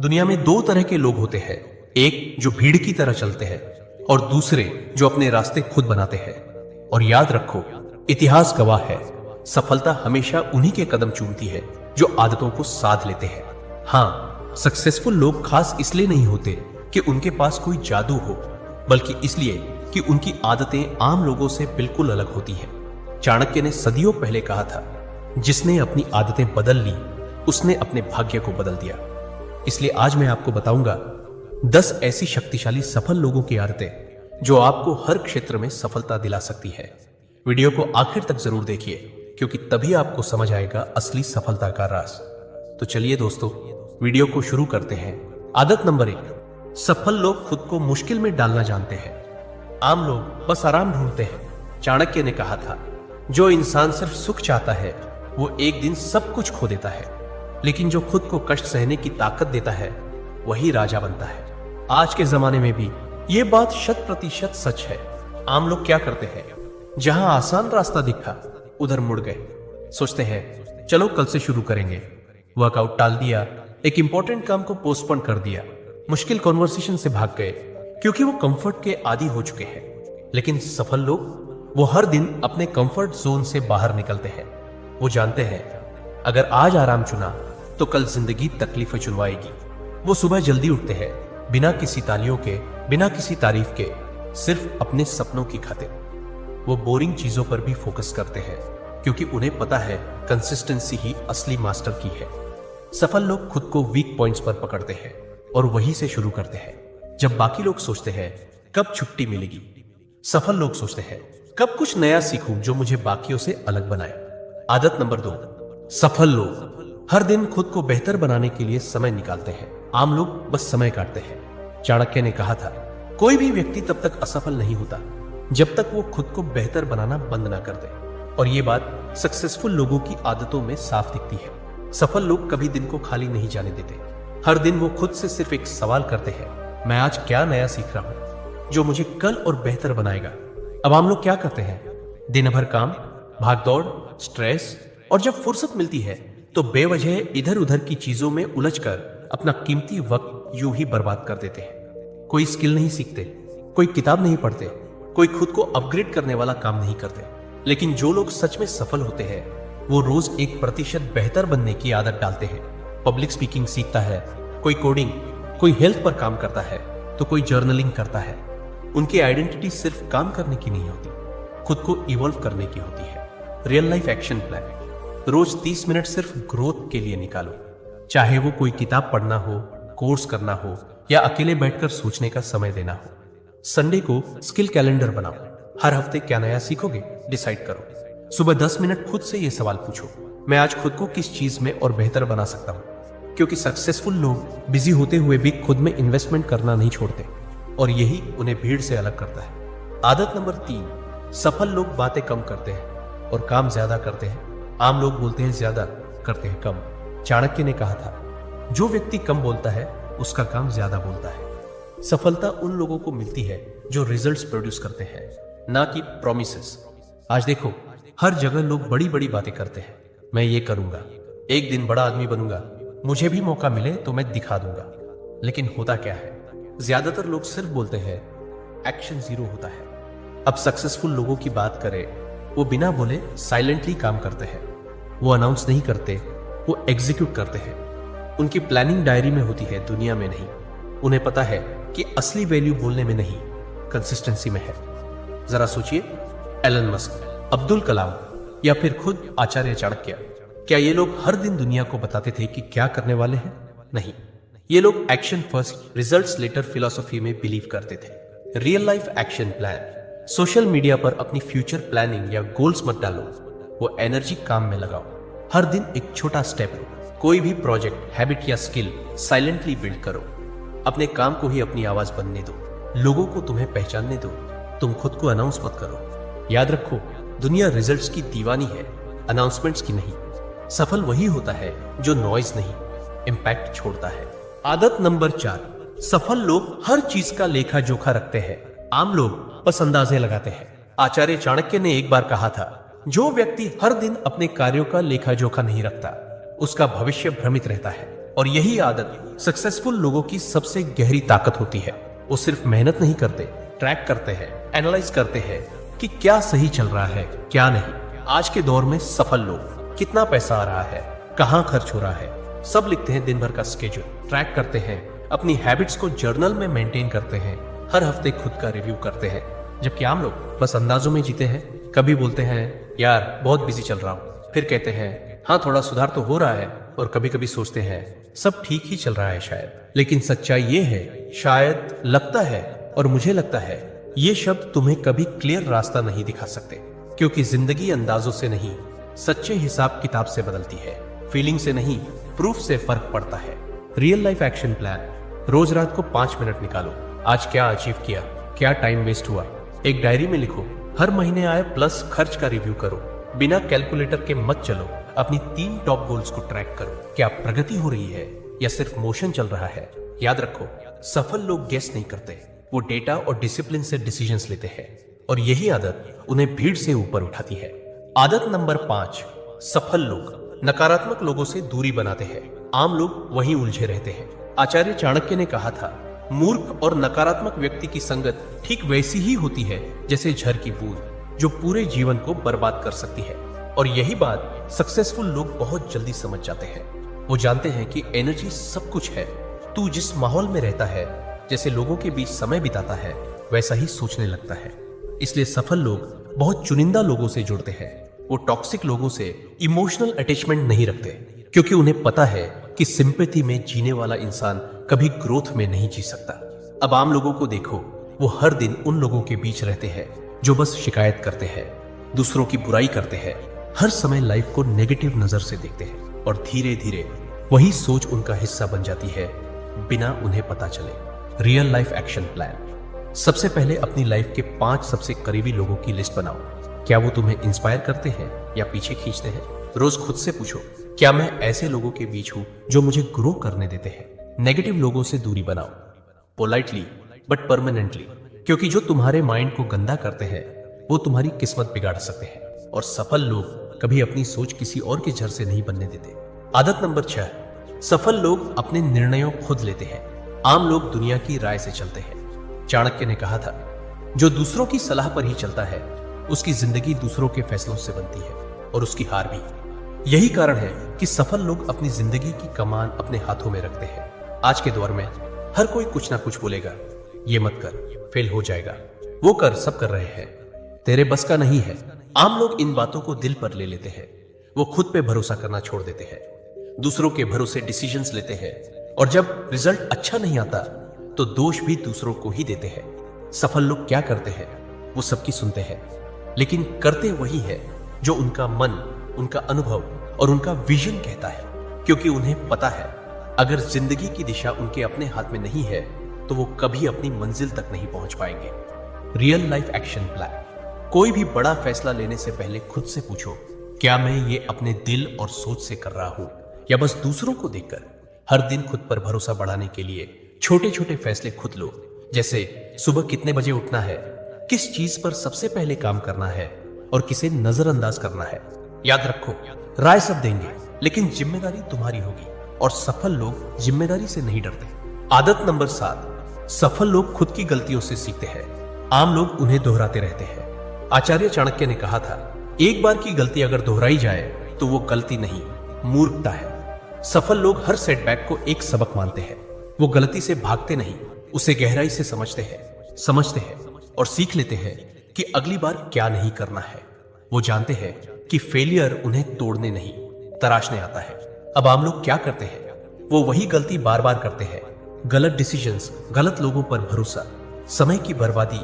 दुनिया में दो तरह के लोग होते हैं, एक जो भीड़ की तरह चलते हैं और दूसरे जो अपने रास्ते खुद बनाते हैं। और याद रखो, इतिहास गवाह है, सफलता हमेशा उन्हीं के कदम चूमती है जो आदतों को साध लेते हैं। हाँ, सक्सेसफुल लोग खास इसलिए नहीं होते कि उनके पास कोई जादू हो, बल्कि इसलिए कि उनकी आदतें आम लोगों से बिल्कुल अलग होती हैं। चाणक्य ने सदियों पहले कहा था, जिसने अपनी आदतें बदल ली उसने अपने भाग्य को बदल दिया। इसलिए आज मैं आपको बताऊंगा 10 ऐसी शक्तिशाली सफल लोगों की आदतें जो आपको हर क्षेत्र में सफलता दिला सकती है। वीडियो को आखिर तक जरूर देखिए, क्योंकि तभी आपको समझ आएगा असली सफलता का राज। तो चलिए दोस्तों, वीडियो को शुरू करते हैं। आदत नंबर 1, सफल लोग खुद को मुश्किल में डालना जानते हैं। आम लोग बस आराम ढूंढते हैं। चाणक्य ने कहा था, जो इंसान सिर्फ सुख चाहता है वो एक दिन सब कुछ खो देता है, लेकिन जो खुद को कष्ट सहने की ताकत देता है वही राजा बनता है। आज के जमाने में भी ये बात 100% सच है। आम लोग क्या करते हैं, जहां आसान रास्ता दिखा उधर मुड़ गए। सोचते हैं चलो कल से शुरू करेंगे, वर्कआउट टाल दिया, एक इंपॉर्टेंट काम को पोस्टपोन कर दिया, मुश्किल कॉन्वर्सेशन से भाग गए क्योंकि वो कंफर्ट के आदी हो चुके हैं। लेकिन सफल लोग वो हर दिन अपने कंफर्ट जोन से बाहर निकलते हैं। वो जानते हैं अगर आज आराम चुना तो कल जिंदगी तकलीफें चुनवाएगी। वो सुबह जल्दी उठते हैं, बिना किसी तालियों के, बिना किसी तारीफ के, सिर्फ अपने सपनों की खातिर। वो बोरिंग चीजों पर भी फोकस करते हैं क्योंकि उन्हें पता है कंसिस्टेंसी ही असली मास्टर की है। सफल लोग खुद को वीक पॉइंट्स पर पकड़ते हैं और वहीं से शुरू करते हैं। जब बाकी लोग सोचते हैं कब छुट्टी मिलेगी, सफल लोग सोचते हैं कब कुछ नया सीखूं जो मुझे बाकियों से अलग बनाए। आदत नंबर 2, सफल लोग हर दिन खुद को बेहतर बनाने के लिए समय निकालते हैं। आम लोग बस समय काटते हैं। चाणक्य ने कहा था, कोई भी व्यक्ति तब तक असफल नहीं होता जब तक वो खुद को बेहतर बनाना बंद ना कर दे। और ये बात सक्सेसफुल लोगों की आदतों में साफ दिखती है। सफल लोग कभी दिन को खाली नहीं जाने देते। हर दिन वो खुद से सिर्फ एक सवाल करते हैं, मैं आज क्या नया सीख रहा हूं जो मुझे कल और बेहतर बनाएगा। अब आम लोग क्या करते हैं, दिन भर काम, भागदौड़, स्ट्रेस, और जब फुर्सत मिलती है तो बेवजह इधर उधर की चीजों में उलझकर अपना कीमती वक्त यूं ही बर्बाद कर देते हैं। कोई स्किल नहीं सीखते, कोई किताब नहीं पढ़ते, कोई खुद को अपग्रेड करने वाला काम नहीं करते। लेकिन जो लोग सच में सफल होते हैं वो रोज 1% बेहतर बनने की आदत डालते हैं। पब्लिक स्पीकिंग सीखता है, कोई कोडिंग, कोई हेल्थ पर काम करता है तो कोई जर्नलिंग करता है। उनकी आइडेंटिटी सिर्फ काम करने की नहीं होती, खुद को इवॉल्व करने की होती है। रियल लाइफ एक्शन प्लान, रोज 30 मिनट सिर्फ ग्रोथ के लिए निकालो। चाहे वो कोई किताब पढ़ना हो, कोर्स करना हो या अकेले बैठकर सोचने का समय देना हो। संडे को स्किल कैलेंडर बनाओ, हर हफ्ते क्या नया सीखोगे डिसाइड करो। सुबह 10 मिनट खुद से ये सवाल पूछो, मैं आज खुद को किस चीज में और बेहतर बना सकता हूं। क्योंकि सक्सेसफुल लोग बिजी होते हुए भी खुद में इन्वेस्टमेंट करना नहीं छोड़ते, और यही उन्हें भीड़ से अलग करता है। आदत नंबर 3, सफल लोग बातें कम करते हैं और काम ज्यादा करते हैं। आम लोग बोलते हैं ज्यादा, करते हैं कम। चाणक्य ने कहा था, जो व्यक्ति कम बोलता है उसका काम ज्यादा बोलता है। सफलता उन लोगों को मिलती है जो रिजल्ट्स प्रोड्यूस करते हैं, ना कि प्रॉमिसेस। आज देखो, हर जगह लोग बड़ी बड़ी बातें करते हैं, मैं ये करूंगा, एक दिन बड़ा आदमी बनूंगा, मुझे भी मौका मिले तो मैं दिखा दूंगा। लेकिन होता क्या है, ज्यादातर लोग सिर्फ बोलते हैं, एक्शन जीरो होता है। अब सक्सेसफुल लोगों की बात करें, वो बिना बोले साइलेंटली काम करते हैं। वो अनाउंस नहीं करते, वो एग्जीक्यूट करते हैं। उनकी प्लानिंग डायरी में होती है, दुनिया में नहीं। उन्हें पता है कि असली वैल्यू बोलने में नहीं, कंसिस्टेंसी में है। जरा सोचिए, एलन मस्क, अब्दुल कलाम या फिर खुद आचार्य चाणक्य, क्या ये लोग हर दिन दुनिया को बताते थे कि क्या करने वाले हैं? नहीं, ये लोग action first results later philosophy में बिलीव करते थे। Real life action plan. Social media पर अपनी फ्यूचर प्लानिंग या गोल्स मत डालो, वो एनर्जी काम में लगाओ। हर दिन एक छोटा स्टेप लो, कोई भी प्रोजेक्ट, हैबिट या स्किल साइलेंटली बिल्ड करो। अपने काम को ही अपनी आवाज बनने दो, लोगों को तुम्हें पहचानने दो, तुम खुद को अनाउंस मत करो। याद रखो, दुनिया रिजल्ट्स की दीवानी है, अनाउंसमेंट्स की नहीं। सफल वही होता है जो नॉइज नहीं, इंपैक्ट छोड़ता है। आदत नंबर 4, सफल लोग हर चीज का लेखा जोखा रखते हैं। आम लोग बस अंदाजे लगाते हैं। आचार्य चाणक्य ने एक बार कहा था, जो व्यक्ति हर दिन अपने कार्यों का लेखा जोखा नहीं रखता उसका भविष्य भ्रमित रहता है। और यही आदत सक्सेसफुल लोगों की सबसे गहरी ताकत होती है। वो सिर्फ मेहनत नहीं करते, ट्रैक करते हैं, एनालाइज करते हैं कि क्या सही चल रहा है, क्या नहीं। आज के दौर में सफल लोग कितना पैसा आ रहा है, कहाँ खर्च हो रहा है, सब लिखते हैं। दिन भर का स्केड्यूल ट्रैक करते हैं, अपनी हैबिट्स को जर्नल में मेंटेन करते हैं, हर हफ्ते खुद का रिव्यू करते हैं। जबकि आम लोग बस अंदाजों में जीते हैं। कभी बोलते हैं यार बहुत बिजी चल रहा हूं, फिर कहते हैं हाँ थोड़ा सुधार तो हो रहा है, और कभी कभी सोचते हैं सब ठीक ही चल रहा है शायद। लेकिन सच्चाई ये है, शायद, लगता है और मुझे लगता है, ये शब्द तुम्हें कभी क्लियर रास्ता नहीं दिखा सकते। क्योंकि जिंदगी अंदाजों से नहीं, सच्चे हिसाब किताब से बदलती है। फीलिंग से नहीं, प्रूफ से फर्क पड़ता है। Real life action plan. रोज रात को 5 मिनट निकालो। आज क्या अचीव किया, क्या टाइम वेस्ट हुआ, एक डायरी में लिखो। हर महीने आए प्लस खर्च का रिव्यू करो। बिना कैलकुलेटर के मत चलो, अपनी 3 टॉप गोल्स को ट्रैक करो। क्या प्रगति हो रही है या सिर्फ मोशन चल रहा है? याद रखो, सफल लोग गेस नहीं करते, वो डेटा और डिसिप्लिन से डिसीजंस लेते हैं, और यही आदत उन्हें भीड़ से ऊपर उठाती है। आदत नंबर 5, सफल लोग नकारात्मक लोगों से दूरी बनाते हैं। आम लोग वहीं उलझे रहते हैं। आचार्य चाणक्य ने कहा था, मूर्ख और नकारात्मक व्यक्ति की संगत ठीक वैसी ही होती है जैसे झर की बूंद, जो पूरे जीवन को बर्बाद कर सकती है। और यही बात सक्सेसफुल लोग बहुत जल्दी समझ जाते हैं। वो जानते हैं कि एनर्जी सब कुछ है। तू जिस माहौल में रहता है, जैसे लोगों के बीच समय बिताता है, वैसा ही सोचने लगता है। इसलिए सफल लोग बहुत चुनिंदा लोगों से जुड़ते हैं। वो टॉक्सिक लोगों से इमोशनल अटैचमेंट नहीं रखते, क्योंकि उन्हें पता है कि सिंपैथी में जीने वाला इंसान कभी ग्रोथ में नहीं जी सकता। अब आम लोगों को देखो, वो हर दिन उन लोगों के बीच रहते हैं जो बस शिकायत करते हैं, दूसरों की बुराई करते हैं, हर समय लाइफ को नेगेटिव नजर से देखते हैं, और धीरे धीरे वही सोच उनका हिस्सा बन जाती है, बिना उन्हें पता चले। Real life action plan. सबसे पहले अपनी लाइफ के 5 सबसे करीबी लोगों की लिस्ट बनाओ। क्या वो तुम्हें इंस्पायर करते हैं या पीछे खींचते हैं? रोज खुद से पूछो, क्या मैं ऐसे लोगों के बीच हूं जो मुझे ग्रो करने देते हैं? नेगेटिव लोगों से दूरी बनाओ, पोलाइटली बट परमानेंटली, क्योंकि जो तुम्हारे माइंड को गंदा करते हैं वो तुम्हारी किस्मत बिगाड़ सकते हैं। और सफल लोग कभी अपनी सोच किसी और के झर से नहीं बनने देते। आदत नंबर 6, सफल लोग अपने निर्णयों खुद लेते हैं। आम लोग दुनिया की राय से चलते हैं। चाणक्य ने कहा था, जो दूसरों की सलाह पर ही चलता है, उसकी जिंदगी दूसरों के फैसलों से बनती है, और उसकी हार भी। यही कारण है कि सफल लोग अपनी जिंदगी की कमान अपने हाथों में रखते हैं। आज के दौर में हर कोई कुछ ना कुछ बोलेगा, ये मत कर, फेल हो जाएगा, वो कर, सब कर रहे हैं, तेरे बस का नहीं है। आम लोग इन बातों को दिल पर ले लेते हैं। वो खुद पे भरोसा करना छोड़ देते हैं, दूसरों के भरोसे डिसीजंस लेते हैं, और जब रिजल्ट अच्छा नहीं आता तो दोष भी दूसरों को ही देते हैं। सफल लोग क्या करते हैं? वो सबकी सुनते हैं, लेकिन करते वही है जो उनका मन, उनका अनुभव और उनका विजन कहता है, क्योंकि उन्हें पता है अगर जिंदगी की दिशा उनके अपने हाथ में नहीं है तो वो कभी अपनी मंजिल तक नहीं पहुंच पाएंगे। Real life action plan. कोई भी बड़ा फैसला लेने से पहले खुद से पूछो, क्या मैं ये अपने दिल और सोच से कर रहा हूं या बस दूसरों को देखकर? हर दिन खुद पर भरोसा बढ़ाने के लिए छोटे छोटे फैसले खुद लो, जैसे सुबह कितने बजे उठना है, किस चीज पर सबसे पहले काम करना है और किसे नजरअंदाज करना है। याद रखो, राय सब देंगे, लेकिन जिम्मेदारी तुम्हारी होगी, और सफल लोग जिम्मेदारी से नहीं डरते। आदत नंबर 7, सफल लोग खुद की गलतियों से सीखते हैं। आम लोग उन्हें दोहराते रहते हैं। आचार्य चाणक्य ने कहा था, एक बार की गलती अगर दोहराई जाए तो वो गलती नहीं, मूर्खता है। सफल लोग हर सेटबैक को एक सबक मानते हैं। वो गलती से भागते नहीं, उसे गहराई से समझते हैं और सीख लेते हैं कि अगली बार क्या नहीं करना है। वो जानते हैं कि फेलियर उन्हें तोड़ने नहीं, तराशने आता है। अब आम लोग क्या करते हैं? वो वही गलती बार बार करते हैं, गलत डिसीजंस, गलत लोगों पर भरोसा, समय की बर्बादी,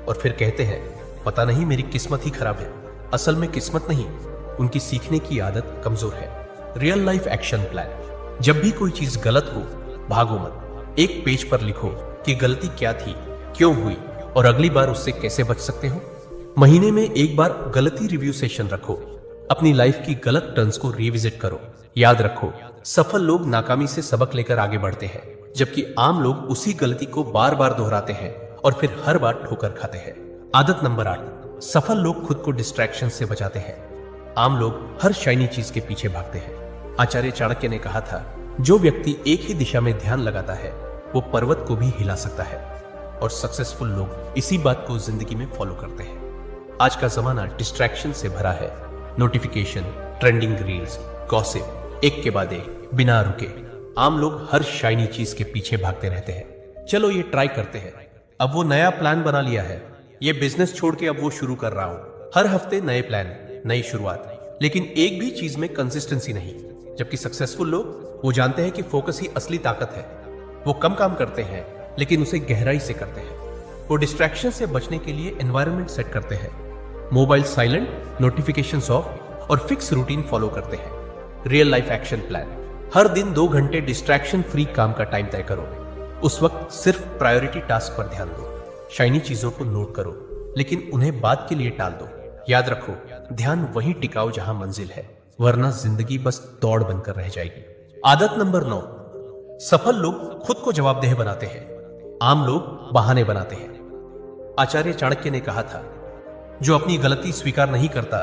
और फिर कहते हैं पता नहीं मेरी किस्मत ही खराब है। असल में किस्मत नहीं, उनकी सीखने की आदत कमजोर है। Real life action plan. जब भी कोई चीज गलत हो, भागो मत। एक पेज पर लिखो कि गलती क्या थी, क्यों हुई, और अगली बार उससे कैसे बच सकते हो। महीने में एक बार गलती रिव्यू सेशन रखो। अपनी लाइफ की गलत टर्न्स को रिविजिट करो। याद रखो, सफल लोग नाकामी से सबक लेकर आगे बढ़ते हैं, जबकि आम लोग उसी गलती को बार बार दोहराते हैं और फिर हर बार ठोकर खाते हैं। आदत नंबर 8, सफल लोग खुद को डिस्ट्रैक्शन से बचाते हैं। आम लोग हर शाइनी चीज के पीछे भागते हैं। आचार्य चाणक्य ने कहा था, जो व्यक्ति एक ही दिशा में ध्यान लगाता है वो पर्वत को भी हिला सकता है, और सक्सेसफुल लोग इसी बात को जिंदगी में फॉलो करते हैं। आज का जमाना डिस्ट्रैक्शन से भरा है। नोटिफिकेशन, ट्रेंडिंग रील्स, गॉसिप, एक के बाद एक बिना रुके। आम लोग हर शाइनी चीज के पीछे भागते रहते हैं। चलो ये ट्राई करते हैं। अब वो नया प्लान बना लिया है, ये बिजनेस छोड़ के अब वो शुरू कर रहा हूं। हर हफ्ते नए प्लान, नई शुरुआत, लेकिन एक भी चीज में कंसिस्टेंसी नहीं। जबकि सक्सेसफुल लोग वो जानते हैं कि फोकस ही असली ताकत है। वो कम काम करते हैं लेकिन उसे गहराई से करते हैं। वो डिस्ट्रैक्शन से बचने के लिए एनवायरनमेंट सेट करते हैं, मोबाइल साइलेंट, नोटिफिकेशंस ऑफ, और फिक्स रूटीन फॉलो करते हैं। Real life action plan. हर दिन 2 घंटे डिस्ट्रैक्शन फ्री काम का टाइम तय करो। उस वक्त सिर्फ प्रायोरिटी टास्क पर ध्यान दो। शाइनी चीजों को नोट करो लेकिन उन्हें बाद के लिए टाल दो। याद रखो, ध्यान वहीं टिकाओ जहां मंजिल है, वरना जिंदगी बस दौड़ बनकर रह जाएगी। आदत नंबर 9। सफल लोग खुद को जवाबदेह बनाते हैं, आम लोग बहाने बनाते हैं। आचार्य चाणक्य ने कहा था, जो अपनी गलती स्वीकार नहीं करता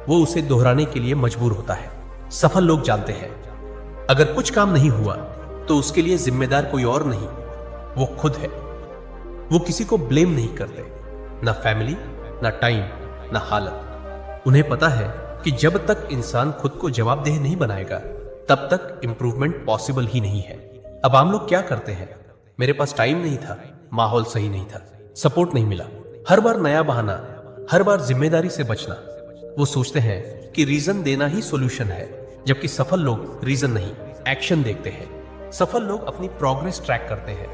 वो उसे दोहराने के लिए मजबूर होता है। सफल लोग जानते हैं अगर कुछ काम नहीं हुआ तो उसके लिए जिम्मेदार कोई और नहीं, वो खुद है। वो किसी को ब्लेम नहीं करते, ना फैमिली, ना टाइम, ना हालत। उन्हें पता है कि जब तक इंसान खुद को जवाबदेह नहीं बनाएगा तब तक इंप्रूवमेंट पॉसिबल ही नहीं है। अब आम लोग क्या करते हैं, मेरे पास टाइम नहीं था, माहौल सही नहीं था, सपोर्ट नहीं मिला। हर बार नया बहाना, हर बार जिम्मेदारी से बचना। वो सोचते हैं कि रीजन देना ही सॉल्यूशन है, जबकि सफल लोग रीजन नहीं, एक्शन देखते हैं। सफल लोग अपनी प्रोग्रेस ट्रैक करते हैं।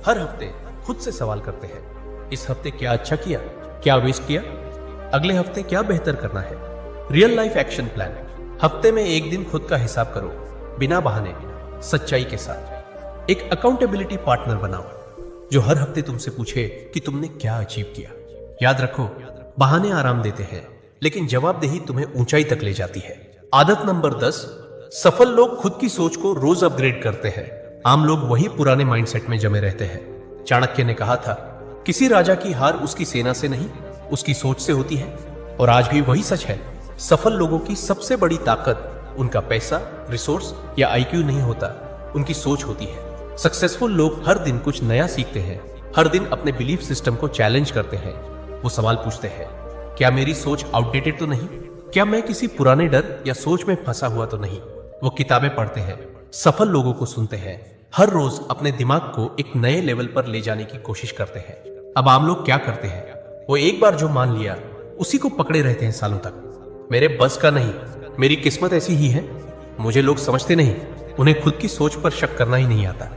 हर हफ्ते खुद से सवाल करते हैं, इस हफ्ते क्या अच्छा किया, क्या वेस्ट किया, अगले हफ्ते क्या बेहतर करना है। Real life action plan. हफ्ते में एक दिन खुद का हिसाब करो, बिना बहाने, सच्चाई के साथ। एक अकाउंटेबिलिटी पार्टनर बनाओ जो हर हफ्ते तुमसे पूछे कि तुमने क्या अचीव किया। याद रखो, बहाने आराम देते हैं लेकिन जवाबदेही तुम्हें ऊंचाई तक ले जाती है। आदत नंबर 10। सफल लोग खुद की सोच को रोज अपग्रेड करते हैं, आम लोग वही पुराने माइंडसेट में जमे रहते हैं। चाणक्य ने कहा था, किसी राजा की हार उसकी सेना से नहीं, उसकी सोच से होती है। और आज भी वही सच है। सफल लोगों की सबसे बड़ी ताकत उनका पैसा, रिसोर्स या आईक्यू नहीं होता, उनकी सोच होती है। सक्सेसफुल लोग हर दिन कुछ नया सीखते हैं, हर दिन अपने बिलीफ सिस्टम को चैलेंज करते हैं। वो सवाल पूछते हैं, क्या मेरी सोच आउटडेटेड तो नहीं, क्या मैं किसी पुराने डर या सोच में फंसा हुआ तो नहीं। वो किताबें पढ़ते हैं, सफल लोगों को सुनते हैं, हर रोज अपने दिमाग को एक नए लेवल पर ले जाने की कोशिश करते हैं। अब आम लोग क्या करते हैं, वो एक बार जो मान लिया उसी को पकड़े रहते हैं सालों तक। मेरे बस का नहीं, मेरी किस्मत ऐसी ही है, मुझे लोग समझते नहीं। उन्हें खुद की सोच पर शक करना ही नहीं आता,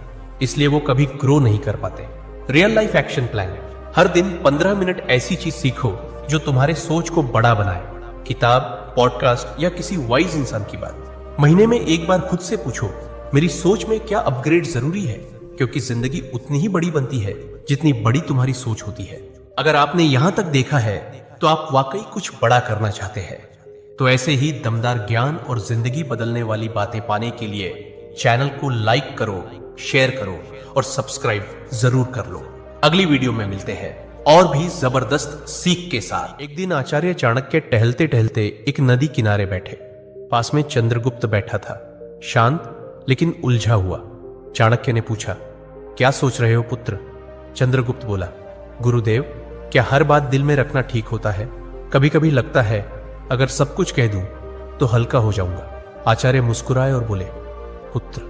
इसलिए वो कभी ग्रो नहीं कर पाते। Real life action plan. हर दिन 15 मिनट ऐसी चीज सीखो जो तुम्हारे सोच को बड़ा बनाए। किताब, पॉडकास्ट या किसी वाइज इंसान की बात। महीने में एक बार खुद से पूछो, मेरी सोच में क्या अपग्रेड जरूरी है, क्योंकि जिंदगी उतनी ही बड़ी बनती है जितनी बड़ी तुम्हारी सोच होती है। अगर आपने यहां तक देखा है तो आप वाकई कुछ बड़ा करना चाहते हैं। तो ऐसे ही दमदार ज्ञान और जिंदगी बदलने वाली बातें पाने के लिए चैनल को लाइक करो, शेयर करो और सब्सक्राइब जरूर कर लो। अगली वीडियो में मिलते हैं और भी जबरदस्त सीख के साथ। एक दिन आचार्य चाणक्य टहलते टहलते एक नदी किनारे बैठे। पास में चंद्रगुप्त बैठा था, शांत लेकिन उलझा हुआ। चाणक्य ने पूछा, क्या सोच रहे हो पुत्र? चंद्रगुप्त बोला, गुरुदेव, क्या हर बात दिल में रखना ठीक होता है? कभी कभी लगता है अगर सब कुछ कह दूं तो हल्का हो जाऊंगा। आचार्य मुस्कुराए और बोले, पुत्र,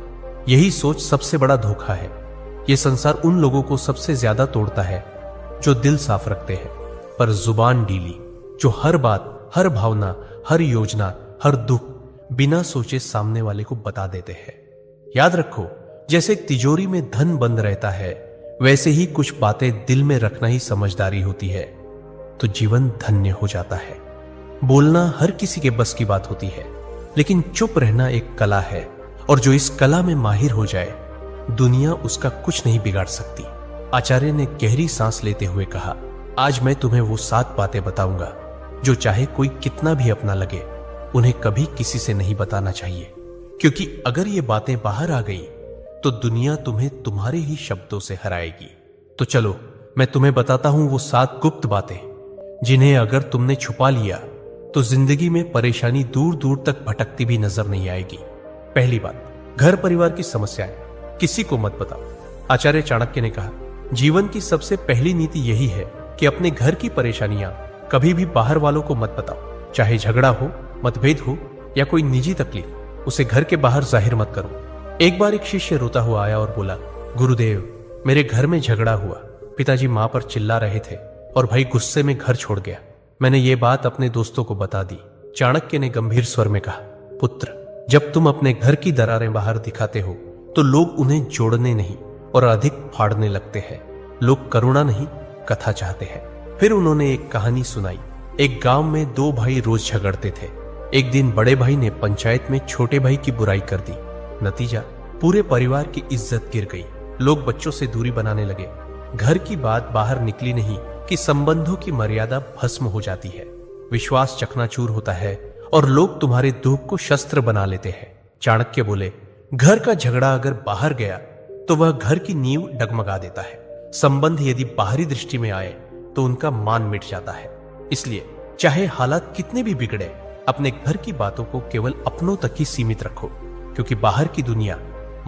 यही सोच सबसे बड़ा धोखा है। यह संसार उन लोगों को सबसे ज्यादा तोड़ता है जो दिल साफ रखते हैं पर जुबान ढीली, जो हर बात, हर भावना, हर योजना, हर दुख बिना सोचे सामने वाले को बता देते हैं। याद रखो, जैसे एक तिजोरी में धन बंद रहता है, वैसे ही कुछ बातें दिल में रखना ही समझदारी होती है, तो जीवन धन्य हो जाता है। बोलना हर किसी के बस की बात होती है, लेकिन चुप रहना एक कला है, और जो इस कला में माहिर हो जाए, दुनिया उसका कुछ नहीं बिगाड़ सकती। आचार्य ने गहरी सांस लेते हुए कहा, आज मैं तुम्हें वो 7 बातें बताऊंगा जो चाहे कोई कितना भी अपना लगे, उन्हें कभी किसी से नहीं बताना चाहिए, क्योंकि अगर ये बातें बाहर आ गई तो दुनिया तुम्हें तुम्हारे ही शब्दों से हराएगी। तो चलो मैं तुम्हें बताता हूं वो 7 गुप्त बातें, जिन्हें अगर तुमने छुपा लिया तो जिंदगी में परेशानी दूर दूर तक भटकती भी नजर नहीं आएगी। पहली बात, घर परिवार की समस्याएं किसी को मत बताओ। आचार्य चाणक्य ने कहा, जीवन की सबसे पहली नीति यही है कि अपने घर की परेशानियां कभी भी बाहर वालों को मत बताओ। चाहे झगड़ा हो, मतभेद हो या कोई निजी तकलीफ, उसे घर के बाहर जाहिर मत करो। एक बार एक शिष्य रोता हुआ आया और बोला, गुरुदेव, मेरे घर में झगड़ा हुआ। पिताजी मां पर चिल्ला रहे थे और भाई गुस्से में घर छोड़ गया। मैंने ये बात अपने दोस्तों को बता दी। चाणक्य ने गंभीर स्वर में कहा, पुत्र, जब तुम अपने घर की दरारें बाहर दिखाते हो तो लोग उन्हें जोड़ने नहीं और अधिक फाड़ने लगते हैं। लोग करुणा नहीं, कथा चाहते हैं। फिर उन्होंने एक कहानी सुनाई। एक गांव में दो भाई रोज झगड़ते थे। एक दिन बड़े भाई ने पंचायत में छोटे भाई की बुराई कर दी। नतीजा, पूरे परिवार की इज्जत गिर गई। लोग बच्चों से दूरी बनाने लगे। घर की बात बाहर निकली नहीं कि संबंधों की मर्यादा भस्म हो जाती है। विश्वास चकनाचूर होता है और लोग तुम्हारे दुख को शस्त्र बना लेते हैं। चाणक्य बोले, घर का झगड़ा अगर बाहर गया तो वह घर की नींव डगमगा देता है। संबंध यदि बाहरी दृष्टि में आए तो उनका मान मिट जाता है। इसलिए चाहे हालात कितने भी बिगड़े, अपने घर की बातों को केवल अपनों तक ही सीमित रखो, क्योंकि बाहर की दुनिया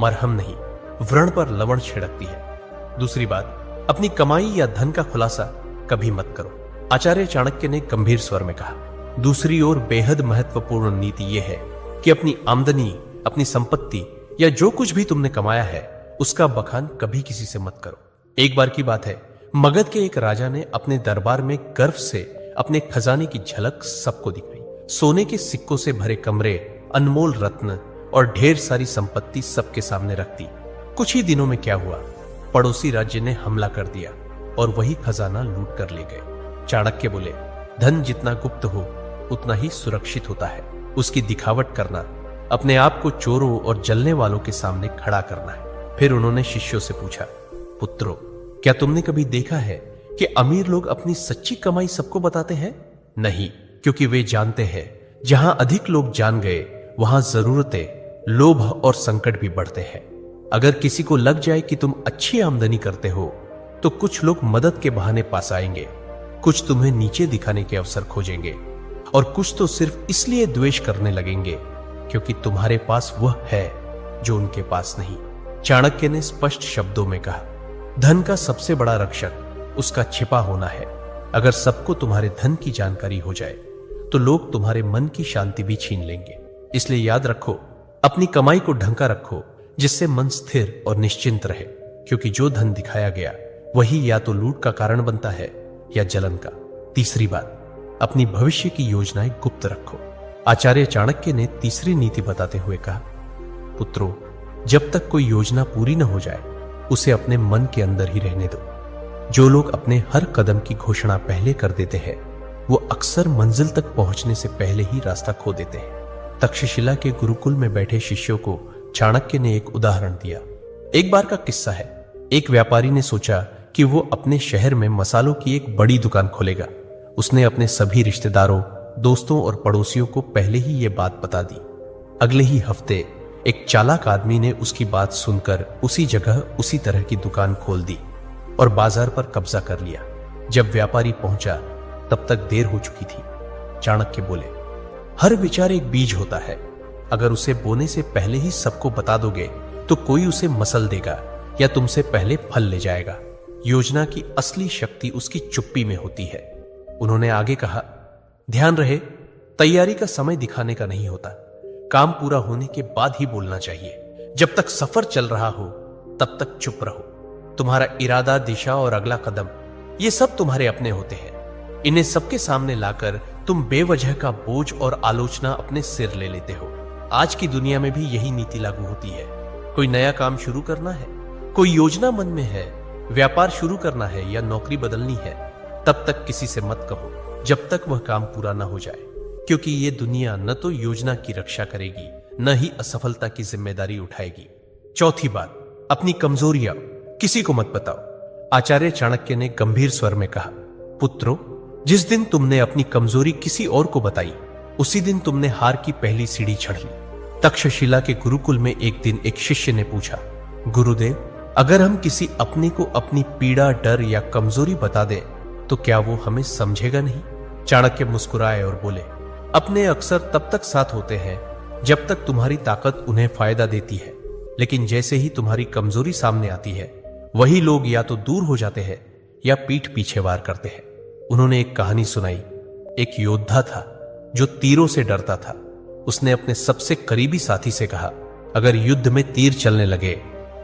मरहम नहीं, व्रण पर लवण छिड़कती है। दूसरी बात, अपनी कमाई या धन का खुलासा कभी मत करो। आचार्य चाणक्य ने गंभीर स्वर में कहा, दूसरी ओर बेहद महत्वपूर्ण नीति यह है कि अपनी आमदनी, अपनी संपत्ति या जो कुछ भी तुमने कमाया है उसका बखान कभी किसी से मत करो। एक बार की बात है, मगध के एक राजा ने अपने दरबार में गर्व से अपने खजाने की झलक सबको दिखाई। सोने के सिक्कों से भरे कमरे, अनमोल रत्न और ढेर सारी संपत्ति सबके सामने रख दी। कुछ ही दिनों में क्या हुआ, पड़ोसी राज्य ने हमला कर दिया और वही खजाना लूट कर ले गए। चाणक्य बोले, धन जितना गुप्त हो उतना ही सुरक्षित होता है। उसकी दिखावट करना, अपने आप को चोरों और जलने वालों के सामने खड़ा करना है। फिर उन्होंने शिष्यों से पूछा, पुत्रों, क्या तुमने कभी देखा है कि अमीर लोग अपनी सच्ची कमाई सबको बताते हैं? नहीं, क्योंकि वे जानते हैं जहां अधिक लोग जान गए वहां जरूरतें, लोभ और संकट भी बढ़ते हैं। अगर किसी को लग जाए कि तुम अच्छी आमदनी करते हो तो कुछ लोग मदद के बहाने पास आएंगे, कुछ तुम्हें नीचे दिखाने के अवसर खोजेंगे और कुछ तो सिर्फ इसलिए द्वेष करने लगेंगे क्योंकि तुम्हारे पास वह है जो उनके पास नहीं। चाणक्य ने स्पष्ट शब्दों में कहा, धन का सबसे बड़ा रक्षक उसका छिपा होना है। अगर सबको तुम्हारे धन की जानकारी हो जाए तो लोग तुम्हारे मन की शांति भी छीन लेंगे। इसलिए याद रखो, अपनी कमाई को ढंका रखो जिससे मन स्थिर और निश्चिंत रहे, क्योंकि जो धन दिखाया गया वही या तो लूट का कारण बनता है या जलन का। तीसरी बात, अपनी भविष्य की योजनाएं गुप्त रखो। आचार्य चाणक्य ने तीसरी नीति बताते हुए कहा, पुत्रों, जब तक कोई योजना पूरी न हो जाए उसे अपने मन के अंदर ही रहने दो। जो लोग अपने हर कदम की घोषणा पहले कर देते हैं वो अक्सर मंजिल तक पहुंचने से पहले ही रास्ता खो देते हैं। तक्षशिला के गुरुकुल में बैठे शिष्यों को चाणक्य ने एक उदाहरण दिया। एक बार का किस्सा है। एक व्यापारी ने सोचा कि वो अपने शहर में मसालों की एक बड़ी दुकान खोलेगा। उसने अपने सभी रिश्तेदारों, दोस्तों और पड़ोसियों को पहले ही ये बात बता दी। अगले ही हफ्ते एक चालाक आदमी ने उसकी बात सुनकर उसी जगह उसी तरह की दुकान खोल दी और बाजार पर कब्जा कर लिया। जब व्यापारी पहुंचा तब तक देर हो चुकी थी। चाणक्य बोले, हर विचार एक बीज होता है। अगर उसे बोने से पहले ही सबको बता दोगे तो कोई उसे मसल देगा या तुमसे पहले फल ले जाएगा। योजना की असली शक्ति उसकी चुप्पी में होती है। उन्होंने आगे कहा, ध्यान रहे, तैयारी का समय दिखाने का नहीं होता। काम पूरा होने के बाद ही बोलना चाहिए। जब तक सफर चल रहा हो तब तक चुप रहो। तुम्हारा इरादा, दिशा और अगला कदम, ये सब तुम्हारे अपने होते हैं। इन्हें सबके सामने लाकर तुम बेवजह का बोझ और आलोचना अपने सिर ले लेते हो। आज की दुनिया में भी यही नीति लागू होती है। कोई नया काम शुरू करना है, कोई योजना मन में है, व्यापार शुरू करना है या नौकरी बदलनी है, तब तक किसी से मत कहो जब तक वह काम पूरा न हो जाए, क्योंकि ये दुनिया न तो योजना की रक्षा करेगी न ही असफलता की जिम्मेदारी उठाएगी। चौथी बात, अपनी कमजोरियां किसी को मत बताओ। आचार्य चाणक्य ने गंभीर स्वर में कहा, पुत्रों, जिस दिन तुमने अपनी कमजोरी किसी और को बताई उसी दिन तुमने हार की पहली सीढ़ी चढ़ ली। तक्षशिला के गुरुकुल में एक दिन एक शिष्य ने पूछा, गुरुदेव, अगर हम किसी अपने को अपनी पीड़ा, डर या कमजोरी बता दें तो क्या वो हमें समझेगा नहीं? चाणक्य मुस्कुराए और बोले, अपने अक्सर तब तक साथ होते हैं जब तक तुम्हारी ताकत उन्हें फायदा देती है। लेकिन जैसे ही तुम्हारी कमजोरी सामने आती है, वही लोग या तो दूर हो जाते हैं या पीठ पीछे वार करते हैं। उन्होंने एक कहानी सुनाई। एक योद्धा था जो तीरों से डरता था। उसने अपने सबसे करीबी साथी से कहा, अगर युद्ध में तीर चलने लगे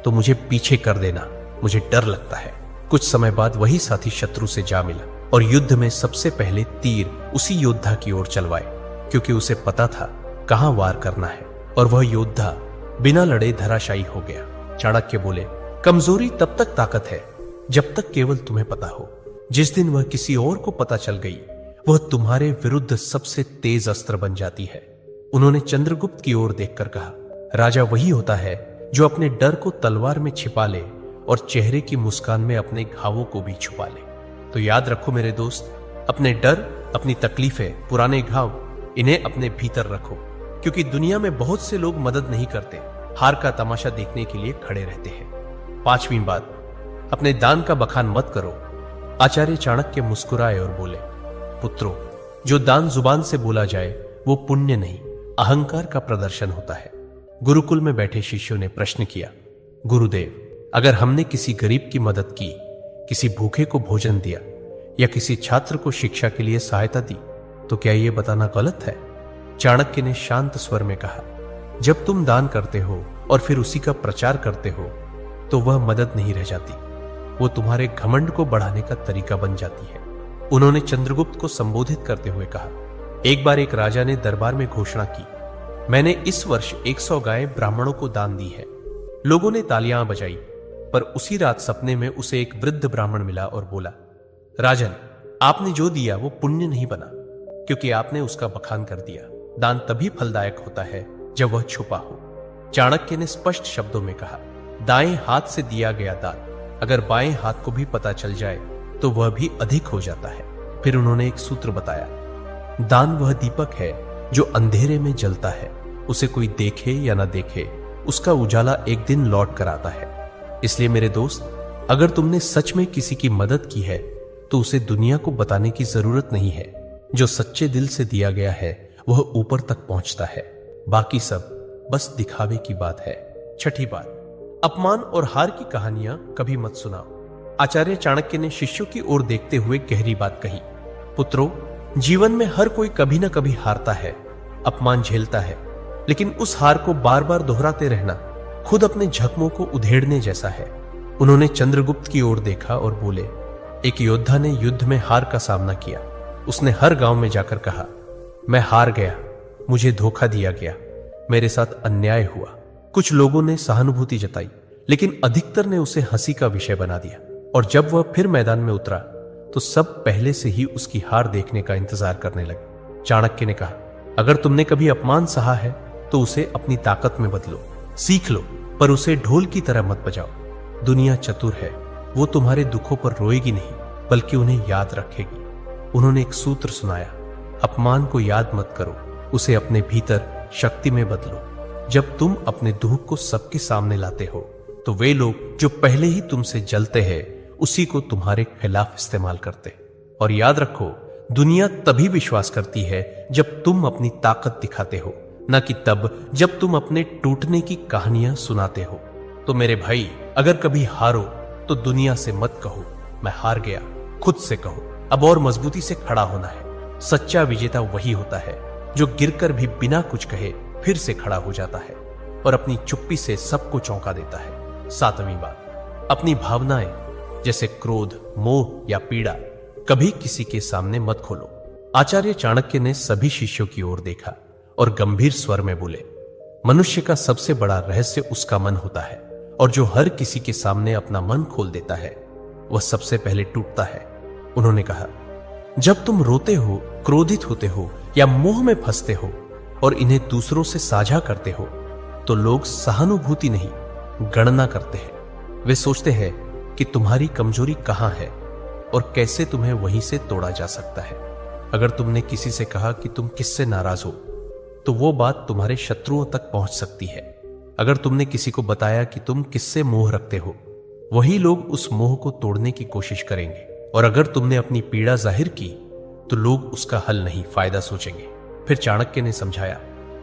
तो मुझे पीछे कर देना, मुझे डर लगता है। कुछ समय बाद वही साथी शत्रु से जा मिला और युद्ध में सबसे पहले तीर उसी योद्धा की ओर चलवाए, क्योंकि उसे पता था कहां वार करना है, और वह योद्धा बिना लड़े धराशायी हो गया। चाणक्य बोले, कमजोरी तब तक ताकत है जब तक केवल तुम्हें पता हो। जिस दिन वह किसी और को पता चल गई, वह तुम्हारे विरुद्ध सबसे तेज अस्त्र बन जाती है। उन्होंने चंद्रगुप्त की ओर देखकर कहा, राजा वही होता है जो अपने डर को तलवार में छिपा ले और चेहरे की मुस्कान में अपने घावों को भी छुपा ले। तो याद रखो मेरे दोस्त, अपने डर, अपनी तकलीफें, पुराने घाव, इन्हें अपने भीतर रखो, क्योंकि दुनिया में बहुत से लोग मदद नहीं करते, हार का तमाशा देखने के लिए खड़े रहते हैं। 5वीं बात, अपने दान का बखान मत करो। आचार्य चाणक्य मुस्कुराए और बोले, पुत्रों, जो दान जुबान से बोला जाए वो पुण्य नहीं, अहंकार का प्रदर्शन होता है। गुरुकुल में बैठे शिष्यों ने प्रश्न किया, गुरुदेव, अगर हमने किसी गरीब की मदद की, किसी भूखे को भोजन दिया या किसी छात्र को शिक्षा के लिए सहायता दी, तो क्या यह बताना गलत है? चाणक्य ने शांत स्वर में कहा, जब तुम दान करते हो और फिर उसी का प्रचार करते हो तो वह मदद नहीं रह जाती, वो तुम्हारे घमंड को बढ़ाने का तरीका बन जाती है। उन्होंने चंद्रगुप्त को संबोधित करते हुए कहा, एक बार एक राजा ने दरबार में घोषणा की, मैंने इस वर्ष 100 गायें ब्राह्मणों को दान दी है। लोगों ने तालियां बजाई, पर उसी रात सपने में उसे एक वृद्ध ब्राह्मण मिला और बोला, राजन, आपने जो दिया वो पुण्य नहीं बना, क्योंकि आपने उसका बखान कर दिया। दान तभी फलदायक होता है जब वह छुपा हो। चाणक्य ने स्पष्ट शब्दों में कहा, दाएं हाथ से दिया गया दान अगर बाएं हाथ को भी पता चल जाए तो वह भी अधिक हो जाता है। फिर उन्होंने एक सूत्र बताया, दान वह दीपक है जो अंधेरे में जलता है, उसे कोई देखे या ना देखे, उसका उजाला एक दिन लौट कर आता है। इसलिए मेरे दोस्त, अगर तुमने सच में किसी की मदद की है तो उसे दुनिया को बताने की जरूरत नहीं है। जो सच्चे दिल से दिया गया है वह ऊपर तक पहुंचता है, बाकी सब बस दिखावे की बात है। 6ठी बात, अपमान और हार की कहानियां कभी मत सुनाओ। आचार्य चाणक्य ने शिष्यों की ओर देखते हुए गहरी बात कही, पुत्रों, जीवन में हर कोई कभी ना कभी हारता है, अपमान झेलता है, लेकिन उस हार को बार बार दोहराते रहना खुद अपने जख्मों को उधेड़ने जैसा है। उन्होंने चंद्रगुप्त की ओर देखा और बोले, एक योद्धा ने युद्ध में हार का सामना किया। उसने हर गांव में जाकर कहा, मैं हार गया, मुझे धोखा दिया गया, मेरे साथ अन्याय हुआ। कुछ लोगों ने सहानुभूति जताई, लेकिन अधिकतर ने उसे हंसी का विषय बना दिया, और जब वह फिर मैदान में उतरा तो सब पहले से ही उसकी हार देखने का इंतजार करने लगे। चाणक्य ने कहा, अगर तुमने कभी अपमान सहा है तो उसे अपनी ताकत में बदलो, सीख लो, पर उसे ढोल की तरह मत बजाओ। दुनिया चतुर है, वो तुम्हारे दुखों पर रोएगी नहीं, बल्कि उन्हें याद रखेगी। उन्होंने एक सूत्र सुनाया, अपमान को याद मत करो, उसे अपने भीतर शक्ति में बदलो। जब तुम अपने दुख को सबके सामने लाते हो तो वे लोग जो पहले ही तुमसे जलते हैं उसी को तुम्हारे खिलाफ इस्तेमाल करते। और याद रखो, दुनिया तभी विश्वास करती है जब तुम अपनी ताकत दिखाते हो, न कि तब जब तुम अपने टूटने की कहानियां सुनाते हो। तो मेरे भाई, अगर कभी हारो तो दुनिया से मत कहो मैं हार गया, खुद से कहो अब और मजबूती से खड़ा होना है। सच्चा विजेता वही होता है जो गिरकर भी बिना कुछ कहे फिर से खड़ा हो जाता है और अपनी चुप्पी से सबको चौंका देता है। 7वीं बात, अपनी भावनाएं जैसे क्रोध, मोह या पीड़ा कभी किसी के सामने मत खोलो। आचार्य चाणक्य ने सभी शिष्यों की ओर देखा और गंभीर स्वर में बोले, मनुष्य का सबसे बड़ा रहस्य उसका मन होता है, और जो हर किसी के सामने अपना मन खोल देता है वह सबसे पहले टूटता है। उन्होंने कहा, जब तुम रोते हो, क्रोधित होते हो या मोह में फंसते हो और इन्हें दूसरों से साझा करते हो तो लोग सहानुभूति नहीं, गणना करते हैं। वे सोचते हैं कि तुम्हारी कमजोरी कहां है और कैसे तुम्हें वहीं से तोड़ा जा सकता है। अगर तुमने किसी से कहा कि तुम किससे नाराज हो तो वो बात तुम्हारे शत्रुओं तक पहुंच सकती है। अगर तुमने किसी को बताया कि तुम किससे मोह रखते हो, वही लोग उस मोह को तोड़ने की कोशिश करेंगे। और अगर तुमने अपनी पीड़ा जाहिर की तो लोग उसका हल नहीं, फायदा सोचेंगे। फिर चाणक्य ने समझाया,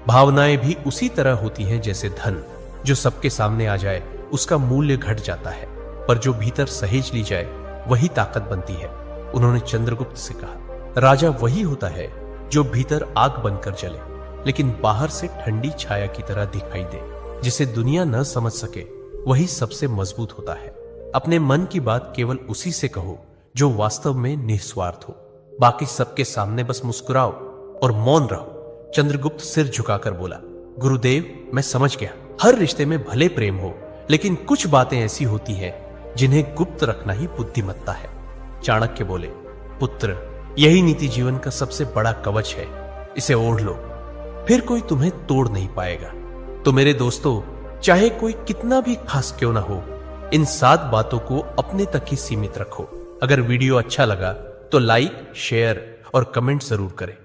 भावनाएं भी उसी तरह होती हैं जैसे धन। जो सबके सामने आ जाए उसका मूल्य घट जाता है, पर जो भीतर सहेज ली जाए वही ताकत बनती है। उन्होंने चंद्रगुप्त से कहा, राजा वही होता है जो भीतर आग बनकर जले लेकिन बाहर से ठंडी छाया की तरह दिखाई दे। जिसे दुनिया न समझ सके वही सबसे मजबूत होता है। अपने मन की बात केवल उसी से कहो जो वास्तव में निस्वार्थ हो। बाकी सबके सामने बस मुस्कुराओ और मौन रहो। चंद्रगुप्त सिर झुकाकर बोला, गुरुदेव मैं समझ गया। हर रिश्ते में भले प्रेम हो, लेकिन कुछ बातें ऐसी होती हैं जिन्हें गुप्त रखना ही बुद्धिमत्ता है। चाणक्य बोले, पुत्र यही नीति जीवन का सबसे बड़ा कवच है, इसे ओढ़ लो, फिर कोई तुम्हें तोड़ नहीं पाएगा। तो मेरे दोस्तों, चाहे कोई कितना भी खास क्यों ना हो, इन 7 बातों को अपने तक ही सीमित रखो। अगर वीडियो अच्छा लगा तो लाइक, शेयर और कमेंट जरूर करें।